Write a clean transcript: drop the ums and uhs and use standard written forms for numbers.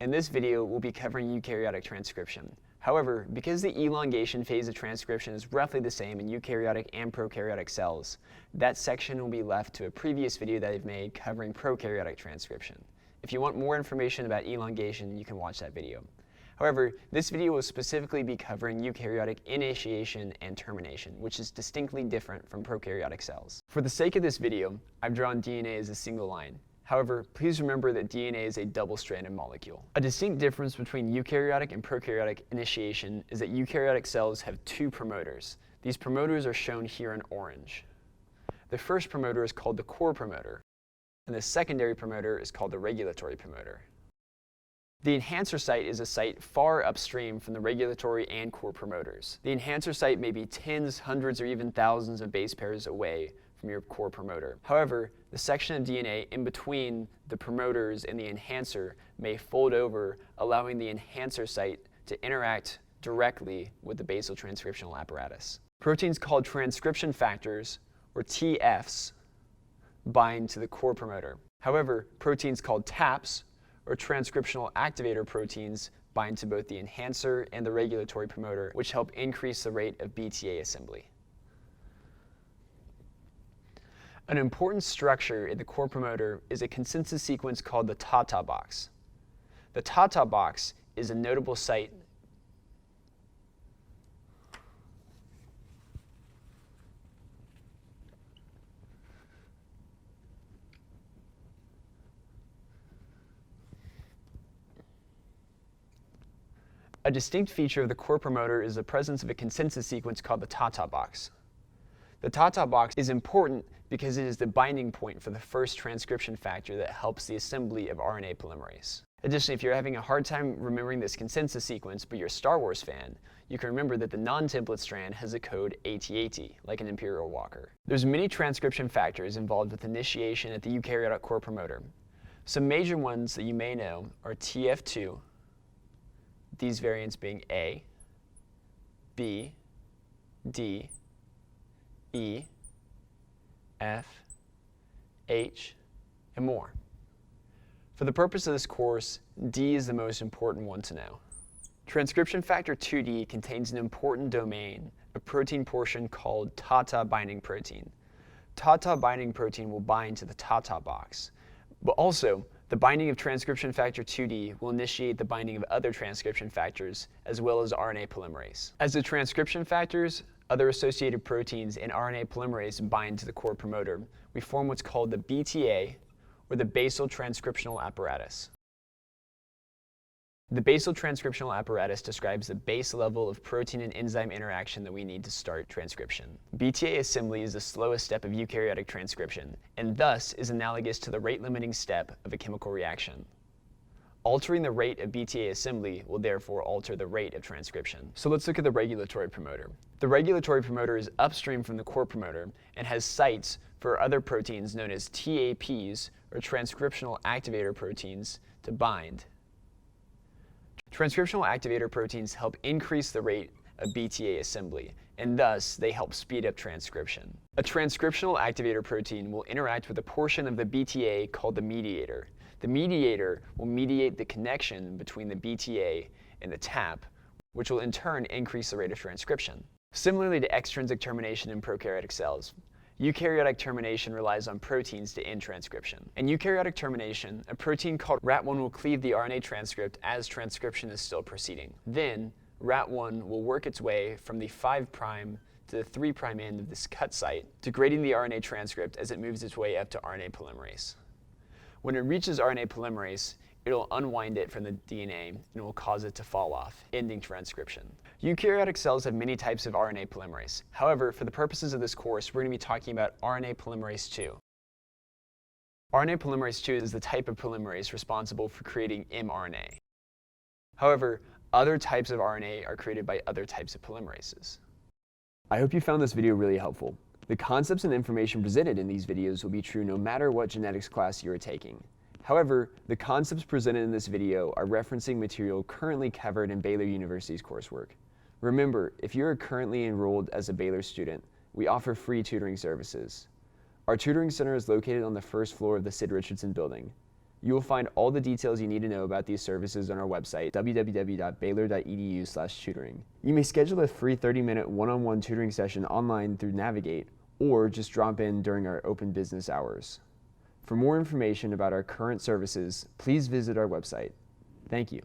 In this video, we'll be covering eukaryotic transcription. However, because the elongation phase of transcription is roughly the same in eukaryotic and prokaryotic cells, that section will be left to a previous video that I've made covering prokaryotic transcription. If you want more information about elongation, you can watch that video. However, this video will specifically be covering eukaryotic initiation and termination, which is distinctly different from prokaryotic cells. For the sake of this video, I've drawn DNA as a single line. However, please remember that DNA is a double-stranded molecule. A distinct difference between eukaryotic and prokaryotic initiation is that eukaryotic cells have two promoters. These promoters are shown here in orange. The first promoter is called the core promoter, and the secondary promoter is called the regulatory promoter. The enhancer site is a site far upstream from the regulatory and core promoters. The enhancer site may be tens, hundreds, or even thousands of base pairs away from your core promoter. However, the section of DNA in between the promoters and the enhancer may fold over, allowing the enhancer site to interact directly with the basal transcriptional apparatus. Proteins called transcription factors, or TFs, bind to the core promoter. However, proteins called TAPs, or transcriptional activator proteins, bind to both the enhancer and the regulatory promoter, which help increase the rate of BTA assembly. An important structure in the core promoter is a consensus sequence called the TATA box. The TATA box is a notable site A distinct feature of the core promoter is the presence of a consensus sequence called the TATA box. The TATA box is important because it is the binding point for the first transcription factor that helps the assembly of RNA polymerase. Additionally, if you're having a hard time remembering this consensus sequence, but you're a Star Wars fan, you can remember that the non-template strand has a code AT-AT, like an Imperial Walker. There's many transcription factors involved with initiation at the eukaryotic core promoter. Some major ones that you may know are TF2, these variants being A, B, D, E, F, H, and more. For the purpose of this course, D is the most important one to know. Transcription factor 2D contains an important domain, a protein portion called TATA binding protein. TATA binding protein will bind to the TATA box, but also the binding of transcription factor 2D will initiate the binding of other transcription factors, as well as RNA polymerase. As the transcription factors, other associated proteins, and RNA polymerase bind to the core promoter, we form what's called the BTA, or the basal transcriptional apparatus. The basal transcriptional apparatus describes the base level of protein and enzyme interaction that we need to start transcription. BTA assembly is the slowest step of eukaryotic transcription, and thus is analogous to the rate-limiting step of a chemical reaction. Altering the rate of BTA assembly will therefore alter the rate of transcription. So let's look at the regulatory promoter. The regulatory promoter is upstream from the core promoter and has sites for other proteins known as TAPs, or transcriptional activator proteins, to bind. Transcriptional activator proteins help increase the rate of BTA assembly, and thus they help speed up transcription. A transcriptional activator protein will interact with a portion of the BTA called the mediator. The mediator will mediate the connection between the BTA and the TAP, which will in turn increase the rate of transcription. Similarly to extrinsic termination in prokaryotic cells, eukaryotic termination relies on proteins to end transcription. In eukaryotic termination, a protein called RAT1 will cleave the RNA transcript as transcription is still proceeding. Then, RAT1 will work its way from the 5' to the 3' end of this cut site, degrading the RNA transcript as it moves its way up to RNA polymerase. When it reaches RNA polymerase, it'll unwind it from the DNA and it will cause it to fall off, ending transcription. Eukaryotic cells have many types of RNA polymerase. However, for the purposes of this course, we're going to be talking about RNA polymerase II. RNA polymerase II is the type of polymerase responsible for creating mRNA. However, other types of RNA are created by other types of polymerases. I hope you found this video really helpful. The concepts and information presented in these videos will be true no matter what genetics class you are taking. However, the concepts presented in this video are referencing material currently covered in Baylor University's coursework. Remember, if you are currently enrolled as a Baylor student, we offer free tutoring services. Our tutoring center is located on the first floor of the Sid Richardson building. You will find all the details you need to know about these services on our website, www.baylor.edu/tutoring. You may schedule a free 30-minute one-on-one tutoring session online through Navigate, or just drop in during our open business hours. For more information about our current services, please visit our website. Thank you.